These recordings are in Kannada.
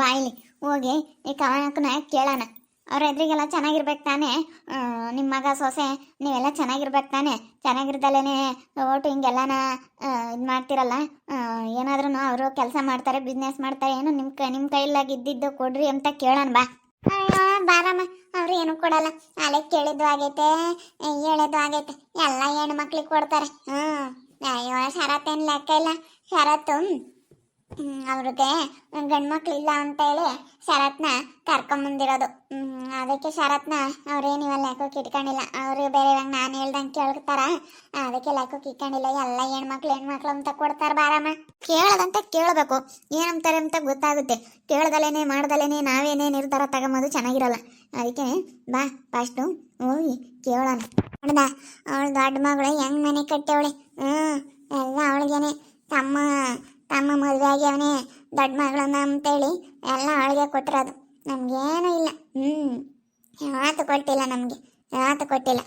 ಬಾಯ್ಲಿ ಹೋಗಿ ಈ ಕವನಕ್ಕನ ಕೇಳೋಣ. ಅವ್ರ ಎದುರಿಗೆಲ್ಲ ಚೆನ್ನಾಗಿರ್ಬೇಕು ತಾನೇ. ನಿಮ್ಮ ಮಗ ಸೊಸೆ ನೀವೆಲ್ಲ ಚೆನ್ನಾಗಿರ್ಬೇಕು ತಾನೇ. ಚೆನ್ನಾಗಿರ್ದಲೇ ಒಟ್ಟು ಹಿಂಗೆಲ್ಲನ ಇದು ಮಾಡ್ತಿರಲ್ಲ. ಏನಾದ್ರೂ ಅವರು ಕೆಲಸ ಮಾಡ್ತಾರೆ, ಬಿಸ್ನೆಸ್ ಮಾಡ್ತಾರೆ, ಏನು ನಿಮ್ಮ ಕೈಲಾಗಿ ಇದ್ದಿದ್ದು ಕೊಡ್ರಿ ಅಂತ ಕೇಳೋಣ ಬಾ. ಅಯ್ಯೋ ಬಾರಮ್ಮ, ಅವ್ರು ಏನು ಕೊಡಲ್ಲ. ಅಲೆ ಕೇಳಿದ್ದು ಆಗೈತೆ, ಹೇಳೋದು ಆಗೈತೆ, ಎಲ್ಲ ಹೆಣ್ಣು ಮಕ್ಳಿಗೆ ಕೊಡ್ತಾರೆ. ಅಯ್ಯೋ ಶರತ್ತೇನು ಲೆಕ್ಕ ಇಲ್ಲ. ಶರತ್ತು ಅವ್ರಿಗೆ ಗಂಡು ಮಕ್ಳು ಇಲ್ಲ ಅಂತ ಹೇಳಿ ಶರತ್ನ ಕರ್ಕೊಂಬಂದಿರೋದು. ಅದಕ್ಕೆ ಶರತ್ನ ಅವ್ರೇನು ಇವಾಗ ಲೆಕ್ಕಕ್ಕೆ ಇಟ್ಕೊಂಡಿಲ್ಲ. ಅವರು ಬೇರೆ ಇವಾಗ ನಾನು ಹೇಳ್ದಂಗೆ ಕೇಳ್ತಾರ, ಅದಕ್ಕೆ ಲೆಕ್ಕಕ್ಕೆ ಇಟ್ಕೊಂಡಿಲ್ಲ. ಎಲ್ಲ ಹೆಣ್ಮಕ್ಳು ಅಂತ ಕೊಡ್ತಾರೆ. ಬಾರಮ್ಮ, ಕೇಳೋದಂತ ಕೇಳಬೇಕು, ಏನಂತಾರೆ ಅಂತ ಗೊತ್ತಾಗುತ್ತೆ. ಕೇಳ್ದಲೇನೆ ಮಾಡ್ದಲೇನೆ ನಾವೇನೇ ನಿರ್ಧಾರ ತಗೊಂಬೋದು ಚೆನ್ನಾಗಿರಲ್ಲ. ಅದಕ್ಕೆ ಬಾ ಫಸ್ಟು ಹೋಗಿ ಕೇಳೋಣ. ನೋಡ್ದ ಅವಳು ದೊಡ್ಡ ಮಗಳು ಹೆಂಗ್ ಮನೆ ಕಟ್ಟವಳೆ. ಎಲ್ಲ ಅವಳಿಗೇನೆ. ತಮ್ಮ ಮದುವೆ ಆಗ್ಯವನೇ ದೊಡ್ಡ ಮಗಳನ್ನ ಅಂತೇಳಿ ಎಲ್ಲ ಅವಳಿಗೆ ಕೊಟ್ಟಿರೋದು. ನಮ್ಗೇನು ಇಲ್ಲ. ಯಾವತ್ತು ಕೊಟ್ಟಿಲ್ಲ, ನಮಗೆ ಯಾವತ್ತು ಕೊಟ್ಟಿಲ್ಲ.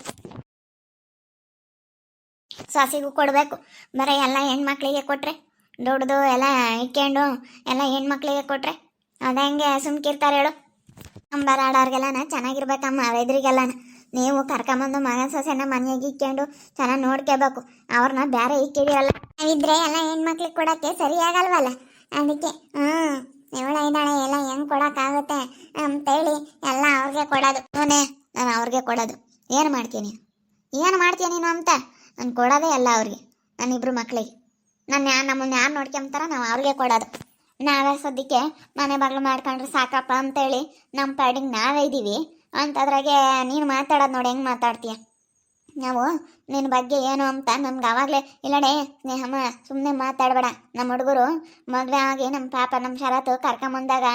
ಸೊಸೆಗೂ ಕೊಡಬೇಕು. ಬರೀ ಎಲ್ಲ ಹೆಣ್ಮಕ್ಳಿಗೆ ಕೊಟ್ರೆ, ದುಡ್ದು ಎಲ್ಲ ಇಟ್ಕೊಂಡು ಎಲ್ಲ ಹೆಣ್ಮಕ್ಳಿಗೆ ಕೊಟ್ರೆ ಅದೇ ಹೆಂಗೆ ಸುಮ್ಕಿರ್ತಾರೆ ಹೇಳು. ನಂಬರ್ ಆಡೋರ್ಗೆಲ್ಲನ ಚೆನ್ನಾಗಿರ್ಬೇಕಮ್ಮ. ಎದುರಿಗೆಲ್ಲನ ನೀವು ಕರ್ಕೊಂಬಂದು ಮಗನ ಸೊಸೆನ ಮನೆಯಾಗಿ ಇಕ್ಕೊಂಡು ಚೆನ್ನಾಗಿ ನೋಡ್ಕೋಬೇಕು. ಅವ್ರನ್ನ ಬೇರೆ ಇಕ್ಕಿಡಿರಲ್ಲ. ಇದ್ರೆ ಎಲ್ಲ ಹೆಣ್ಮಕ್ಳಿಗೆ ಕೊಡೋಕ್ಕೆ ಸರಿ ಆಗಲ್ವಲ್ಲ. ಅದಕ್ಕೆ ಇವಳ ಇದ್ದಾಳೆ, ಎಲ್ಲ ಹೆಂಗೆ ಕೊಡೋಕ್ಕಾಗುತ್ತೆ ಅಂತೇಳಿ ಎಲ್ಲ ಅವ್ರಿಗೆ ಕೊಡೋದು. ನಾನು ಅವ್ರಿಗೆ ಕೊಡೋದು. ಏನು ಮಾಡ್ತೀನಿ ನೀನು ಅಂತ ನಾನು ಕೊಡೋದೇ ಎಲ್ಲ ಅವ್ರಿಗೆ, ನನ್ನಿಬ್ರು ಮಕ್ಕಳಿಗೆ. ನಮ್ಮನ್ನ ಯಾರು ನೋಡ್ಕೊಂತಾರ ನಾವು ಅವ್ರಿಗೆ ಕೊಡೋದು. ನಾವೇ ಸದ್ಯಕ್ಕೆ ಮನೆ ಬಾಗಿಲು ಮಾಡ್ಕೊಂಡ್ರೆ ಸಾಕಪ್ಪ ಅಂತೇಳಿ ನಮ್ಮ ಪಾಡಿಗೆ ನಾವೇ ಇದ್ದೀವಿ. ಅಂತದ್ರಾಗೆ ನೀನು ಮಾತಾಡೋದು ನೋಡಿ ಹೆಂಗೆ ಮಾತಾಡ್ತೀಯ. ನಾವು ನಿನ್ನ ಬಗ್ಗೆ ಏನು ಅಂತ ನಮ್ಗೆ ಆವಾಗಲೇ ಇಲ್ಲಡೆ ಸ್ನೇಹಮ್ಮ ಸುಮ್ಮನೆ ಮಾತಾಡಬೇಡ. ನಮ್ಮ ಹುಡುಗರು ಮದುವೆ ಆಗಿ ನಮ್ಮ ಪಾಪ ನಮ್ಮ ಶರತ್ತು ಕರ್ಕೊಂಬಂದಾಗ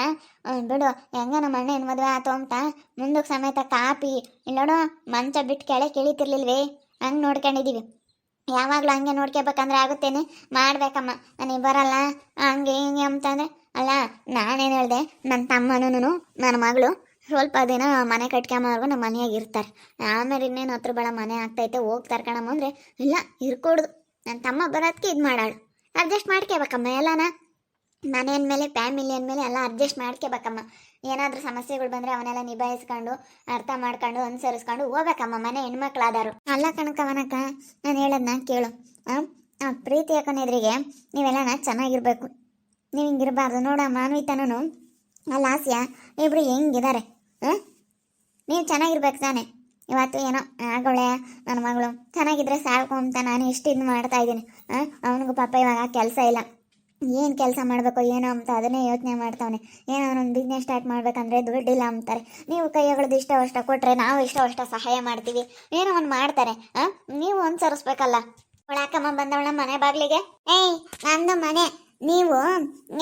ಬಿಡು ಹೆಂಗ ನಮ್ಮ ಅಣ್ಣನ ಮದುವೆ ಆಯ್ತು ಅಂತ ಮುಂದಕ್ಕೆ ಸಮೇತ ಕಾಪಿ ಇಲ್ಲೋಡು ಮಂಚ ಬಿಟ್ಟು ಕೆಳಗೆ ಇಳಿತಿರ್ಲಿಲ್ವೇ, ಹಂಗೆ ನೋಡ್ಕೊಂಡಿದ್ದೀವಿ. ಯಾವಾಗಲೂ ಹಂಗೆ ನೋಡ್ಕೋಬೇಕಂದ್ರೆ ಆಗುತ್ತೇನೆ. ಮಾಡ್ಬೇಕಮ್ಮ, ನನಗೆ ಬರಲ್ಲ ಹಂಗೆ ಹಿಂಗೆ ಅಂತಂದರೆ ಅಲ್ಲ. ನಾನೇನು ಹೇಳಿದೆ, ನನ್ನ ತಮ್ಮನೂ ನನ್ನ ಮಗಳು ಸ್ವಲ್ಪ ದಿನ ಮನೆ ಕಟ್ಕೊಂಬರ್ಗು ನಮ್ಮ ಮನೆಯಾಗ ಇರ್ತಾರೆ. ಆಮೇಲೆ ಇನ್ನೇನು ಹತ್ರ ಬೇಡ ಮನೆ ಆಗ್ತೈತೆ ಹೋಗಿ ತರ್ಕೊಳಮ್ಮ ಅಂದರೆ ಇಲ್ಲ ಇರ್ಕೊಡ್ದು. ನನ್ನ ತಮ್ಮ ಬರೋದಕ್ಕೆ ಇದು ಮಾಡಾಳು. ಅಡ್ಜಸ್ಟ್ ಮಾಡ್ಕೋಬೇಕಮ್ಮ ಎಲ್ಲನ. ಮನೆ ಅಂದಮೇಲೆ ಫ್ಯಾಮಿಲಿ ಅಂದಮೇಲೆ ಎಲ್ಲ ಅಡ್ಜಸ್ಟ್ ಮಾಡ್ಕೋಬೇಕಮ್ಮ. ಏನಾದರೂ ಸಮಸ್ಯೆಗಳು ಬಂದರೆ ಅವನ್ನೆಲ್ಲ ನಿಭಾಯಿಸ್ಕೊಂಡು ಅರ್ಥ ಮಾಡ್ಕೊಂಡು ಅನುಸರಿಸ್ಕೊಂಡು ಹೋಗ್ಬೇಕಮ್ಮ. ಮನೆ ಹೆಣ್ಮಕ್ಳಾದಾರು ಅಲ್ಲ ಕಣಕವನಕ. ನಾನು ಹೇಳೋದನ್ನ ಕೇಳು. ಪ್ರೀತಿ ಯಾಕನೆದ್ರಿಗೆ ನೀವೆಲ್ಲನ ಚೆನ್ನಾಗಿರ್ಬೇಕು. ನೀವು ಹಿಂಗಿರಬಾರ್ದು ನೋಡ. ಮಾನ್ವಿತನೂ ಅಲ್ಲ ಹಾಸ್ಯ ಇಬ್ಬರು ಹೆಂಗಿದ್ದಾರೆ. ನೀವು ಚೆನ್ನಾಗಿರ್ಬೇಕು ತಾನೆ. ಇವತ್ತು ಏನೋ ಆಗೋಳೆ ನನ್ನ ಮಗಳು ಚೆನ್ನಾಗಿದ್ರೆ ಸಾಕು ಅಂತ ನಾನು ಎಷ್ಟು ಇದು ಮಾಡ್ತಾ ಇದ್ದೀನಿ. ಅವನಿಗೂ ಪಾಪ ಇವಾಗ ಕೆಲಸ ಇಲ್ಲ, ಏನು ಕೆಲಸ ಮಾಡಬೇಕು ಏನೋ ಅಂತ ಅದನ್ನೇ ಯೋಚನೆ ಮಾಡ್ತಾವನೆ. ಏನೋ ಅವನೊಂದು ಬಿಸ್ನೆಸ್ ಸ್ಟಾರ್ಟ್ ಮಾಡ್ಬೇಕಂದ್ರೆ ದುಡ್ಡಿಲ್ಲ ಅಂತಾರೆ. ನೀವು ಕೈಯಗಳದ್ದು ಇಷ್ಟ ಅಷ್ಟ ಕೊಟ್ಟರೆ ನಾವು ಇಷ್ಟ ಸಹಾಯ ಮಾಡ್ತೀವಿ. ಏನೋ ಅವ್ನು ಮಾಡ್ತಾರೆ. ನೀವು ಅನುಸರಿಸ್ಬೇಕಲ್ಲ. ಒಳಾಕಮ್ಮ ಬಂದವಳ ಮನೆ ಬಾಗಿಲಿಗೆ. ನಂದು ಮನೆ, ನೀವು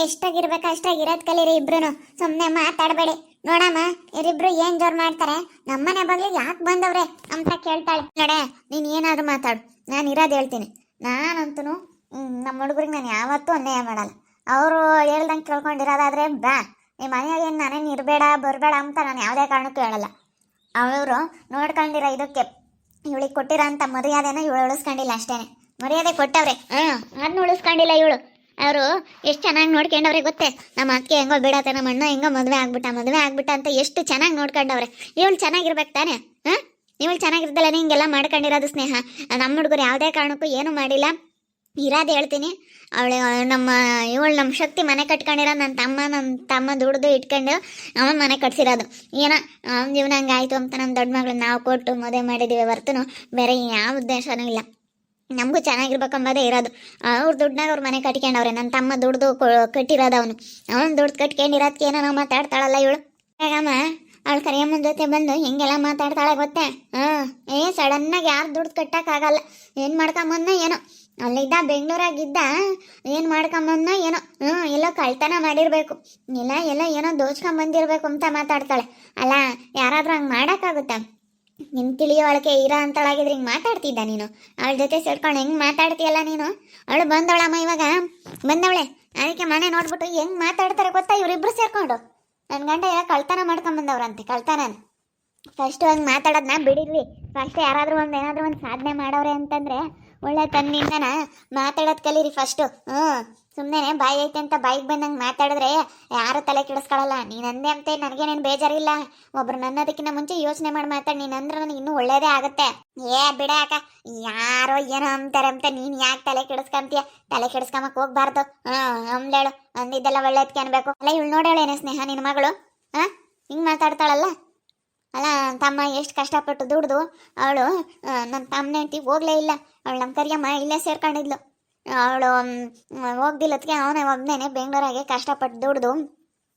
ಎಷ್ಟಾಗಿರ್ಬೇಕು ಅಷ್ಟಾಗಿರೋದು ಕಲೀರಿ ಇಬ್ರು. ಸುಮ್ಮನೆ ಮಾತಾಡಬೇಡಿ. ನೋಡಮ್ಮ ಇವರಿಬ್ರು ಏನು ಜೋರು ಮಾಡ್ತಾರೆ. ನಮ್ಮನೆ ಬಾಗಿಲಿಗೆ ಯಾಕೆ ಬಂದವ್ರೆ ಅಂತ ಕೇಳ್ತಾಳೆ. ನೋಡೆ ನೀನು ಏನಾದರೂ ಮಾತಾಡು, ನಾನು ಇರೋದು ಹೇಳ್ತೀನಿ. ನಾನಂತೂ ನಮ್ಮ ಹುಡುಗರಿಗೆ ನಾನು ಯಾವತ್ತೂ ಅನ್ಯಾಯ ಮಾಡಲ್ಲ. ಅವರು ಹೇಳ್ದಂಗೆ ಕೇಳ್ಕೊಂಡಿರೋದಾದ್ರೆ ಬಾ. ಈ ಮನೆಯಾಗೇನು ನಾನೇನು ಇರಬೇಡ ಬರಬೇಡ ಅಂತ ನಾನು ಯಾವುದೇ ಕಾರಣಕ್ಕೂ ಹೇಳಲ್ಲ. ಅವರು ನೋಡ್ಕೊಂಡಿರೋ ಇದಕ್ಕೆ ಇವಳಿಗೆ ಕೊಟ್ಟಿರೋ ಅಂಥ ಮರ್ಯಾದೆನ ಇವಳು ಉಳಿಸ್ಕೊಂಡಿಲ್ಲ ಅಷ್ಟೇ. ಮರ್ಯಾದೆ ಕೊಟ್ಟವ್ರೆ, ಅದನ್ನ ಉಳಿಸ್ಕೊಂಡಿಲ್ಲ ಇವಳು. ಅವರು ಎಷ್ಟು ಚೆನ್ನಾಗಿ ನೋಡ್ಕೊಂಡವ್ರೆ ಗೊತ್ತೇ. ನಮ್ಮ ಅತ್ತಿಗೆ ಹೆಂಗೋ ಬಿಡತ್ತೆ, ನಮ್ಮ ಅಣ್ಣ ಹೆಂಗೋ ಮದುವೆ ಆಗ್ಬಿಟ್ಟ ಅಂತ ಎಷ್ಟು ಚೆನ್ನಾಗಿ ನೋಡ್ಕೊಂಡವ್ರೆ. ಇವಳು ಚೆನ್ನಾಗಿರ್ಬೇಕು ತಾನೆ. ಇವಳು ಚೆನ್ನಾಗಿರ್ದಲ್ಲ ಹಿಂಗೆಲ್ಲ ಮಾಡ್ಕೊಂಡಿರೋದು ಸ್ನೇಹ. ನಮ್ಮ ಹುಡುಗರು ಯಾವುದೇ ಕಾರಣಕ್ಕೂ ಏನೂ ಮಾಡಿಲ್ಲ. ಇರೋದು ಹೇಳ್ತೀನಿ. ಇವಳು ನಮ್ಮ ಶಕ್ತಿ ಮನೆ ಕಟ್ಕೊಂಡಿರೋ ನನ್ನ ತಮ್ಮ ದುಡ್ದು ಇಟ್ಕೊಂಡು ಅವನ ಮನೆ ಕಟ್ಸಿರೋದು. ಏನೋ ಅವನ ಜೀವನ ಹಂಗಾಯ್ತು ಅಂತ ನಮ್ಮ ದೊಡ್ಡ ಮಗಳು ನಾವು ಕೊಟ್ಟು ಮದುವೆ ಮಾಡಿದ್ದೀವಿ ಹೊರತು ಬೇರೆ ಯಾವ ಉದ್ದೇಶನೂ ಇಲ್ಲ. ನಮಗೂ ಚೆನ್ನಾಗಿರ್ಬೇಕಂಬೋದೇ ಇರೋದು. ಅವ್ರ ದುಡ್ಡಾಗ ಅವ್ರ ಮನೆ ಕಟ್ಕೊಂಡವ್ರೆ. ನನ್ನ ತಮ್ಮ ದುಡ್ದು ಕಟ್ಟಿರೋದು ಅವನು ದುಡ್ಡು ಕಟ್ಕೊಂಡಿರೋದಕ್ಕೆ ಏನೋ ನಾವು ಮಾತಾಡ್ತಾಳಲ್ಲ ಇವಳು. ಹಾಗಮ್ಮ ಅವಳು ಕರಿಯಮ್ಮನ ಜೊತೆ ಬಂದು ಹಿಂಗೆಲ್ಲ ಮಾತಾಡ್ತಾಳೆ ಗೊತ್ತೇ. ಸಡನ್ನಾಗಿ ಯಾರು ದುಡ್ಡು ಕಟ್ಟೋಕ್ಕಾಗಲ್ಲ. ಏನು ಮಾಡ್ಕೊಂಬಂದ ಏನೋ ಅಲ್ಲಿದ್ದ ಬೆಂಗಳೂರಾಗಿದ್ದ ಏನು ಮಾಡ್ಕೊಂಬಂದ ಏನೋ ಎಲ್ಲೋ ಕಳ್ತನ ಮಾಡಿರಬೇಕು, ಎಲ್ಲ ಏನೋ ದೋಚ್ಕೊಂಬಂದಿರ್ಬೇಕು ಅಂತ ಮಾತಾಡ್ತಾಳೆ. ಅಲ್ಲ ಯಾರಾದರೂ ಹಂಗೆ ಮಾಡೋಕ್ಕಾಗುತ್ತಾ? ನಿನ್ನ ತಿಳಿಯೋಳಕ್ಕೆ ಇರೋ ಅಂತಳಾಗಿದ್ರೆ ಹಿಂಗೆ ಮಾತಾಡ್ತಿದ್ದ ನೀನು? ಅವಳ ಜೊತೆ ಸೇರ್ಕೊಂಡು ಹೆಂಗೆ ಮಾತಾಡ್ತೀಯಲ್ಲ ನೀನು. ಅವಳು ಬಂದವಳಮ್ಮ, ಇವಾಗ ಬಂದವಳೆ. ಅದಕ್ಕೆ ಮನೆ ನೋಡ್ಬಿಟ್ಟು ಹೆಂಗೆ ಮಾತಾಡ್ತಾರೆ ಗೊತ್ತಾ ಇವರಿಬ್ರು ಸೇರ್ಕೊಂಡು. ನನ್ನ ಗಂಡ ಯಾಕೆ ಕಳ್ತನ ಮಾಡ್ಕೊಂಬಂದವ್ರಂತೆ. ಕಳ್ತನ ಫಸ್ಟ್ ಹಂಗೆ ಮಾತಾಡೋದನ್ನ ಬಿಡಿದ್ವಿ. ಫಸ್ಟ್ ಏನಾದರೂ ಒಂದು ಸಾಧನೆ ಮಾಡವ್ರೆ ಅಂತಂದರೆ ಒಳ್ಳೆ ತನ್ನಿಂದನ ಮಾತಾಡೋದು ಕಲೀರಿ ಫಸ್ಟು. ಸುಮ್ಮನೆ ಬಾಯಿ ಐತೆ ಅಂತ ಬಾಯಿಗೆ ಬಂದಂಗೆ ಮಾತಾಡಿದ್ರೆ ಯಾರು ತಲೆ ಕೆಡಿಸ್ಕೊಳ್ಳಲ್ಲ. ನೀನು ಅಂದೆ ಅಂತ ನನಗೇನೇನು ಬೇಜಾರಿಲ್ಲ. ಒಬ್ರು ನನ್ನದಕ್ಕಿಂತ ಮುಂಚೆ ಯೋಚನೆ ಮಾಡಿ ಮಾತಾಡಿ. ನೀನು ಅಂದ್ರೆ ನನಗೆ ಇನ್ನೂ ಒಳ್ಳೇದೇ ಆಗುತ್ತೆ. ಬಿಡ ಅಕ್ಕ, ಯಾರೋ ಏನೋ ಅಂತಾರೆ ಅಂತ ನೀನು ಯಾಕೆ ತಲೆ ಕೆಡಿಸ್ಕೊಂತೀಯ? ತಲೆ ಕೆಡಿಸ್ಕೊಂಬಕ್ಕೆ ಹೋಗ್ಬಾರ್ದು. ಅಂದೇಳು ಅಂದಿದ್ದೆಲ್ಲ ಒಳ್ಳೇದಕ್ಕೆ ಅನ್ಬೇಕು. ಅಲ್ಲ ಇವಳು ನೋಡೋಳೇನೆ ಸ್ನೇಹ ನಿನ್ನ ಮಗಳು ಹಿಂಗೆ ಮಾತಾಡ್ತಾಳಲ್ಲ. ಅಲ್ಲ ತಮ್ಮ ಎಷ್ಟು ಕಷ್ಟಪಟ್ಟು ದುಡ್ದು ಅವಳು ನನ್ನ ತಮ್ಮನ ಹೆಂಡತಿ ಹೋಗ್ಲೇ ಇಲ್ಲ. ಅವಳು ನಮ್ಮ ಕರಿಯಮ್ಮ ಇಲ್ಲೇ ಸೇರ್ಕೊಂಡಿದ್ಲು. ಅವಳು ಹೋಗ್ದಿಲ್ಲದಕ್ಕೆ ಅವನೇ ಒಬ್ಬನೇ ಬೆಂಗಳೂರಾಗೆ ಕಷ್ಟಪಟ್ಟು ದುಡ್ದು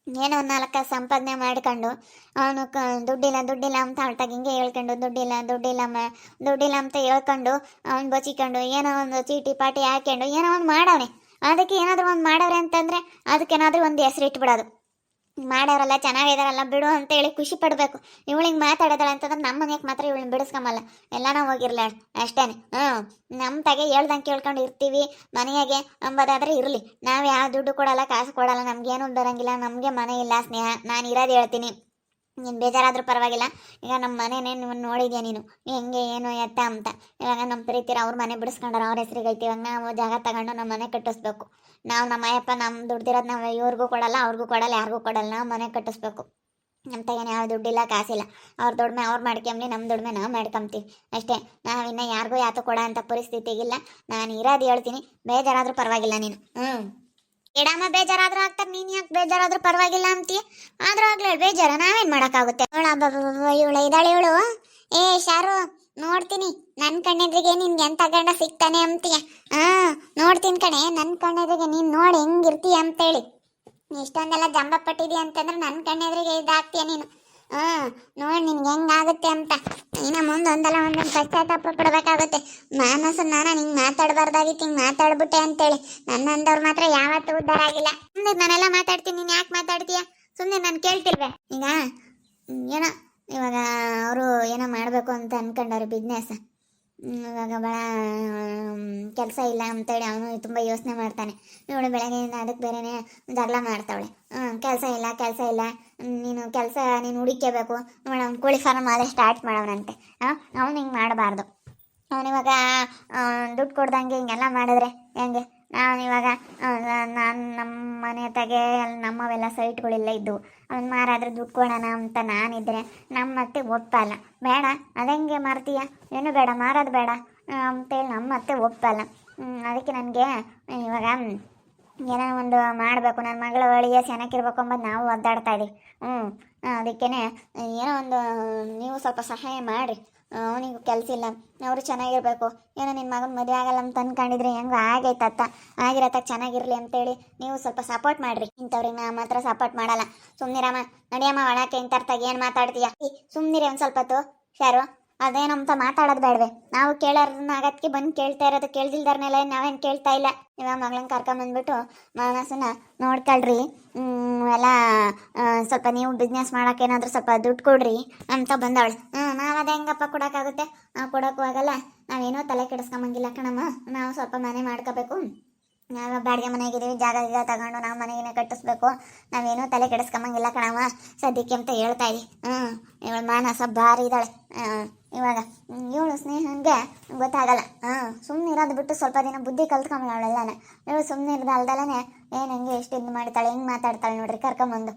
ಏನೋ ಒಂದು 4 ಕಾಸು ಸಂಪಾದನೆ ಮಾಡ್ಕೊಂಡು ಅವನು ದುಡ್ಡಿಲ್ಲ ಅಂತ ಅವಳ್ತಾಗ ಹಿಂಗೆ ಹೇಳ್ಕೊಂಡು ದುಡ್ಡಿಲ್ಲ ಅಂತ ಹೇಳ್ಕೊಂಡು ಅವ್ನು ಬಚಿಕೊಂಡು ಏನೋ ಒಂದು ಚೀಟಿ ಪಾಟಿ ಹಾಕ್ಕೊಂಡು ಏನೋ ಒಂದು ಮಾಡವನೆ. ಅದಕ್ಕೆ ಏನಾದರೂ ಒಂದು ಮಾಡವ್ರೆ ಅಂತಂದರೆ ಅದಕ್ಕೇನಾದರೂ ಒಂದು ಹೆಸರು ಇಟ್ಬಿಡೋದು. ಮಾಡೋರಲ್ಲ ಚೆನ್ನಾಗಿದಾರಲ್ಲ ಬಿಡು ಅಂತೇಳಿ ಖುಷಿ ಪಡಬೇಕು. ಇವಳಿಗೆ ಮಾತಾಡೋದಲ್ಲ ಅಂತಂದ್ರೆ ನಮ್ಮ ಮನೆಗೆ ಮಾತ್ರ ಇವಳನ್ನ ಬಿಡಿಸ್ಕೊಂಬಲ್ಲ. ಎಲ್ಲಾನ ಹೋಗಿರ್ಲ ಅಷ್ಟೇ. ನಮ್ಮ ತಾಗೆ ಹೇಳ್ದಂಗೆ ಕೇಳ್ಕೊಂಡು ಇರ್ತೀವಿ ಮನೆಯಾಗೆ ಅಂಬೋದಾದ್ರೆ ಇರಲಿ. ನಾವು ಯಾವ ದುಡ್ಡು ಕೊಡಲ್ಲ, ಕಾಸು ಕೊಡಲ್ಲ, ನಮಗೇನು ಬರೋಂಗಿಲ್ಲ. ನಮಗೆ ಮನೆ ಇಲ್ಲ ಸ್ನೇಹ. ನಾನು ಇರೋದು ಹೇಳ್ತೀನಿ, ನೀನು ಬೇಜಾರಾದ್ರೂ ಪರವಾಗಿಲ್ಲ. ಈಗ ನಮ್ಮ ಮನೆನೇ ನೀವು ನೋಡಿದ್ಯಾ ನೀನು ಹೆಂಗೆ ಏನು ಎತ್ತ ಅಂತ. ಇವಾಗ ನಮ್ಮ ಪ್ರೀತಿರ ಅವ್ರ ಮನೆ ಬಿಡಿಸ್ಕೊಂಡ್ರೆ ಅವ್ರ ಹೆಸ್ರಿಗೆ ಐತಿ. ಇವಾಗ ನಾವು ಜಾಗ ತಗೊಂಡು ನಮ್ಮ ಮನೆ ಕಟ್ಟಿಸ್ಬೇಕು. ನಾವು ನಮ್ಮ ಅಯ್ಯಪ್ಪ ನಮ್ಮ ದುಡ್ದಿರೋದು ನಾವು ಇವ್ರಿಗೂ ಕೊಡಲ್ಲ, ಅವ್ರಿಗೂ ಕೊಡಲ್ಲ, ಯಾರಿಗೂ ಕೊಡಲ್ಲ. ನಾವು ಮನೆ ಕಟ್ಟಿಸ್ಬೇಕು. ನಮ್ಮ ತಗೇನು ಯಾವ ದುಡ್ಡಿಲ್ಲ ಕಾಸಿಲ್ಲ. ಅವ್ರ ದುಡ್ಮೆ ಅವ್ರು ಮಾಡ್ಕೊಂಬ್ಲಿ, ನಮ್ಮ ದುಡ್ಮೆ ನಾವು ಮಾಡ್ಕೊಂತೀವಿ ಅಷ್ಟೇ. ನಾವಿನ್ನು ಯಾರಿಗೂ ಯಾತು ಕೊಡೋ ಅಂಥ ಪರಿಸ್ಥಿತಿಗಿಲ್ಲ. ನಾನು ಇರೋದು ಹೇಳ್ತೀನಿ, ಬೇಜಾರಾದ್ರೂ ಪರವಾಗಿಲ್ಲ ನೀನು. ಎಡಮ್ಮ ಬೇಜಾರಾದ್ರೂ ಆಗ್ತಾರೆ, ನೀನು ಯಾಕೆ ಬೇಜಾರಾದ್ರೂ ಪರವಾಗಿಲ್ಲ ಅಂತೀಯ? ಆದ್ರೂ ಆಗ್ಲಿ ಬೇಜಾರ, ನಾವೇನು ಮಾಡೋಕ್ಕಾಗುತ್ತೆ? ಇವಳು ಇದ್ದಾಳೆ ಇವಳು. ಶಾರು ನೋಡ್ತೀನಿ ನನ್ನ ಕಣ್ಣೆದ್ರಿಗೆ ನಿನ್ಗೆ ಎಂಥ ಗಂಡ ಸಿಗ್ತಾನೆ ಅಂತೀಯ. ನೋಡ್ತೀನಿ ಕಣೆ, ನನ್ನ ಕಣ್ಣೆದ್ರಿಗೆ ನೀನು ನೋಡಿ ಹೆಂಗಿರ್ತೀಯ ಅಂತೇಳಿ. ಇಷ್ಟೊಂದೆಲ್ಲ ಜಂಬ ಪಟ್ಟಿದೀಯ ಅಂತಂದ್ರೆ ನನ್ನ ಕಣ್ಣೆದ್ರಿಗೆ ಇದಾಗ್ತೀಯ ನೀನು. ನೋಡಿ ನಿನ್ಗೆ ಹೆಂಗಾಗುತ್ತೆ ಅಂತ. ಇನ್ನು ಮುಂದೆ ಒಂದಲ್ಲ ಒಂದೊಂದು ಪಶ್ಚಾತ್ತಾಪ ಪಡಬೇಕಾಗುತ್ತೆ. ಮಾನಸ ನಾನು ಹಿಂಗೆ ಮಾತಾಡಬಾರ್ದಾಗಿತ್ತು, ಹಿಂಗೆ ಮಾತಾಡ್ಬಿಟ್ಟೆ ಅಂತೇಳಿ. ನನ್ನಂದವ್ರು ಮಾತ್ರ ಯಾವತ್ತೂ ಉದ್ಧಾರ ಆಗಿಲ್ಲ. ಸುಮ್ಮನೆ ನಾನೆಲ್ಲ ಮಾತಾಡ್ತೀನಿ, ನೀನು ಯಾಕೆ ಮಾತಾಡ್ತೀಯ? ಸುಮ್ಮನೆ ನಾನು ಕೇಳ್ತಿಲ್ವೇ? ಈಗ ಏನೋ ಇವಾಗ ಅವರು ಏನೋ ಮಾಡಬೇಕು ಅಂತ ಅಂದ್ಕೊಂಡವ್ರು ಬಿಸ್ನೆಸ್. ಇವಾಗ ಭಾಳ ಕೆಲಸ ಇಲ್ಲ ಅಂತೇಳಿ ಅವನು ತುಂಬ ಯೋಚನೆ ಮಾಡ್ತಾನೆ. ಇವಳು ಬೆಳಗ್ಗೆಯಿಂದ ಅದಕ್ಕೆ ಬೇರೆನೇ ಜಗಳ ಮಾಡ್ತಾವಳೆ. ಕೆಲಸ ಇಲ್ಲ, ನೀನು ಹುಡುಕಬೇಕು. ಅವಳು ಅವ್ನು ಕೋಳಿ ಫಾರ್ಮ್ ಆದರೆ ಸ್ಟಾರ್ಟ್ ಮಾಡವನಂತೆ. ಅವನು ಹಿಂಗೆ ಮಾಡಬಾರ್ದು. ಅವನಿವಾಗ ದುಡ್ಡು ಕೊಡ್ದಂಗೆ ಹಿಂಗೆಲ್ಲ ಮಾಡಿದ್ರೆ ಹೆಂಗೆ? ನಾನಿವಾಗ ನಾನು ನಮ್ಮ ಮನೆ ತಾಗೆ ನಮ್ಮವೆಲ್ಲ ಸೈಟ್ಗಳಿಲ್ಲ ಇದ್ದವು. ಅವ್ನು ಮಾರಾದ್ರೆ ದುಡ್ಡು ಕೊಡೋಣ ಅಂತ ನಾನಿದ್ರೆ ನಮ್ಮ ಮತ್ತೆ ಒಪ್ಪಲ್ಲ. ಬೇಡ ಅದಂಗೆ ಮಾರ್ತೀಯ, ಏನು ಬೇಡ ಮಾರೋದು ಬೇಡ ಅಂತೇಳಿ ನಮ್ಮ ಮತ್ತೆ ಒಪ್ಪಲ್ಲ. ಅದಕ್ಕೆ ನನಗೆ ಇವಾಗ ಏನೋ ಒಂದು ಮಾಡಬೇಕು. ನನ್ನ ಮಗಳ ಒಳಗೆ ಚೆನ್ನಾಗಿರ್ಬೇಕು ಅಂಬೋದು ನಾವು ಒದ್ದಾಡ್ತಾ ಇದ್ದೀವಿ. ಅದಕ್ಕೇ ಏನೋ ಒಂದು ನೀವು ಸ್ವಲ್ಪ ಸಹಾಯ ಮಾಡಿರಿ. ಅವನಿಗೂ ಕೆಲಸ ಇಲ್ಲ, ಅವರು ಚೆನ್ನಾಗಿರ್ಬೇಕು. ಏನೋ ನಿನ್ನ ಮಗನ ಮದುವೆ ಆಗಲ್ಲ ಅಂತ ಅಂದ್ಕೊಂಡಿದ್ರೆ ಹೆಂಗೋ ಆಗೈತತ್ತ, ಆಗಿರತ್ತ ಚೆನ್ನಾಗಿರ್ಲಿ ಅಂತೇಳಿ ನೀವು ಸ್ವಲ್ಪ ಸಪೋರ್ಟ್ ಮಾಡಿರಿ. ಇಂಥವ್ರಿಗೆ ನಾ ಮಾತ್ರ ಸಪೋರ್ಟ್ ಮಾಡಲ್ಲ. ಸುಮ್ಮನಿರಮ್ಮ, ನಡಿಯಮ್ಮ ಒಳಕ್ಕೆ. ಇಂಥರ್ತಾಗ ಏನು ಮಾತಾಡ್ತೀಯ? ಸುಮ್ಮನಿರಿ ಒಂದು ಸ್ವಲ್ಪ ಹೊತ್ತು. ಶಾರು ಅದೇನಂತ ಮಾತಾಡೋದು ಬೇಡವೆ? ನಾವು ಕೇಳೋರನ್ನ ಆಗತ್ಗೆ ಬಂದು ಕೇಳ್ತಾ ಇರೋದು, ಕೇಳ್ದಿಲ್ದಾರನೆಲ್ಲ ನಾವೇನು ಕೇಳ್ತಾ ಇಲ್ಲ. ಇವಾಗ ಮಗಳನ್ನ ಕರ್ಕೊಂಬಂದ್ಬಿಟ್ಟು ಮಾನಸನ ನೋಡ್ಕೊಳ್ರಿ, ಎಲ್ಲ ಸ್ವಲ್ಪ ನೀವು ಬಿಸ್ನೆಸ್ ಮಾಡೋಕೆ ಏನಾದರೂ ಸ್ವಲ್ಪ ದುಡ್ಡು ಕೊಡ್ರಿ ಅಂತ ಬಂದವಳು. ನಾವು ಅದು ಹೆಂಗಪ್ಪ ಕೊಡೋಕ್ಕಾಗುತ್ತೆ? ನಾವು ಕೊಡೋಕ್ಕೂ ಆಗಲ್ಲ. ನಾವೇನೋ ತಲೆ ಕೆಡಿಸ್ಕೊಂಬಂಗಿಲ್ಲ ಕಣಮ್ಮ. ನಾವು ಸ್ವಲ್ಪ ಮನೆ ಮಾಡ್ಕೋಬೇಕು. ನಾವು ಬಾಡಿಗೆ ಮನೆಗಿದ್ದೀವಿ, ಜಾಗ ತಗೊಂಡು ನಾವು ಮನೆಗೇನೆ ಕಟ್ಟಿಸ್ಬೇಕು. ನಾವೇನೋ ತಲೆ ಕೆಡಿಸ್ಕೊಂಬಂಗಿಲ್ಲ ಕಣಮ್ಮ ಸದ್ಯಕ್ಕೆ ಅಂತ ಹೇಳ್ತಾ ಇದ್ದಿ. ಇವಳು ಮಾನಸ ಭಾರಿ ಇದ್ದಾಳೆ. ಇವಾಗ ಇವಳು ಸ್ನೇಹನ್ಗೆ ಗೊತ್ತಾಗಲ್ಲ. ಸುಮ್ಮನೆ ಇರೋದು ಬಿಟ್ಟು ಸ್ವಲ್ಪ ದಿನ ಬುದ್ಧಿ ಕಲ್ತ್ಕೊಂಬಳವಳೆಲ್ಲನೇ. ಇವಳು ಸುಮ್ಮನೆ ಇರೋದು ಅಲ್ದಲ್ಲೇ ಏನು ಹಂಗೆ ಎಷ್ಟು ಇದು ಮಾಡ್ತಾಳೆ, ಹೆಂಗೆ ಮಾತಾಡ್ತಾಳೆ ನೋಡ್ರಿ. ಕರ್ಕೊಂಬಂದು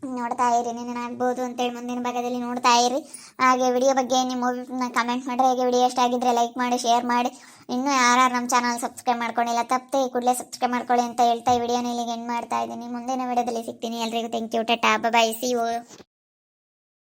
ನೋಡ್ತಾ ಇರಿ, ನೀನೇನಾಗ್ಬೋದು ಅಂತೇಳಿ ಮುಂದಿನ ಭಾಗದಲ್ಲಿ ನೋಡ್ತಾ ಇರಿ. ಹಾಗೆ ವಿಡಿಯೋ ಬಗ್ಗೆ ನಿಮ್ಮ ಕಮೆಂಟ್ ಮಾಡಿರಿ. ಹಾಗೆ ವಿಡಿಯೋ ಎಷ್ಟಾಗಿದ್ದರೆ ಲೈಕ್ ಮಾಡಿ, ಶೇರ್ ಮಾಡಿ. ಇನ್ನೂ ಯಾರು ನಮ್ಮ ಚಾನಲ್ ಸಬ್ಸ್ಕ್ರೈಬ್ ಮಾಡ್ಕೊಂಡಿಲ್ಲ ತಪ್ಪದೆ ಕೂಡಲೇ ಸಬ್ಸ್ಕ್ರೈಬ್ ಮಾಡ್ಕೊಳ್ಳಿ ಅಂತ ಹೇಳ್ತಾ ಈ ವಿಡಿಯೋನ ಇಲ್ಲಿಗೆ ಎಂಡ್ ಮಾಡ್ತಾ ಇದ್ದೀನಿ. ಮುಂದಿನ ವಿಡಿಯೋದಲ್ಲಿ ಸಿಗ್ತೀನಿ. ಎಲ್ರಿಗೂ thank you, tata, bye, see you.